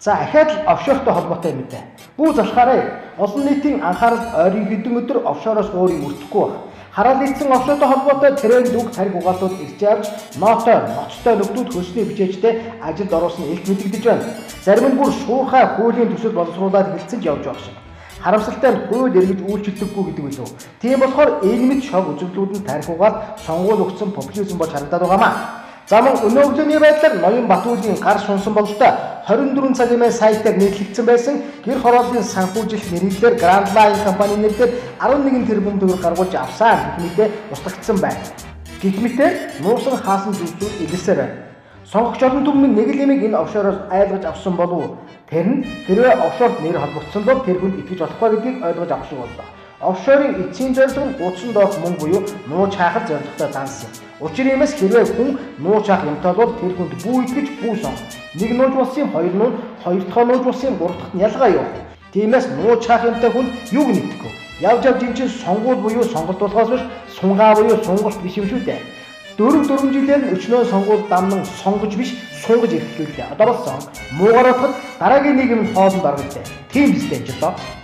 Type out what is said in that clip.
За ахаад л офшортой холбоотой мэдээ. Бүү залхаараа олон нийтийн анхаарал ойрын хэдэн өдөр офшороос өөрийг өртөхгүй байна. Хараад нийцсэн офшортой холбоотой тренд үг тариг угаалууд ирж явж ноцтой нөхдөд хөлсний бичээжтэй ажилд оруулсан илт мэдэгдэж байна. Зарим нь бүр шуурхай хуулийн төсөл боловсруулаад хэлцэж явж байгаа шиг. Харамсалтай нь хууль эргэж үйлчлэгдэггүй гэдэг үлээ. Тийм болохоор энэ мэд шог үзэгдлүүд нь тарих угаал сонгуул өгсөн популизм болж харагдаад байгаамаа. Замун өнөөгийн байдлаар ноён Батүлийн гар шунсан бололтой 24 цагийн сайтаар нийтлэгдсэн байсан гэр хорооллын санхүүжилт нэрээр Grand Line компани нэрээр 11 тэрбум төгрөг гаргуулж авсан гэх мэтээ устгагдсан байна. Гэх мэтээ нуусан хаасан зүйлсүүд илэрсээр байна. Сонгогч олон түмэн нэг л юмыг энэ офшороос айлгаж авсан болов тэр нь хэрвээ офшорт нэр холбогдсон бол тэр хүнд итгэж болохгүй гэдгийг ойлгож авах шиг боллоо. Офшорын эцсийн зорилго нь 30 доох мөнгө буюу нууж хаахад зорилготой данс юм. Учир юмээс хэрвээ хүн нууж хаах юмтай бол тэр хүнд бүү итгэж бүү сон. Нэг нууж болсон юм, хоёр нууж, хоёр дахь нууж болсон юм, гурав дахь нь ялгаа юу. Тиймээс нууж хаах юмтай хүн юуг нэгтгэв. Явж энэ чинь сонгуул буюу сонголт болохоос биш сунгаа буюу сонголт биш юм шүү дээ. 4 жилээр нь өчнөө сонгуул дамнан сонгож биш сунгаж ирэхлүүлээ. Одоо болсон муугаар утгад дараагийн нийгэм хоолнд оргоё. Тийм биз дээ ч одоо.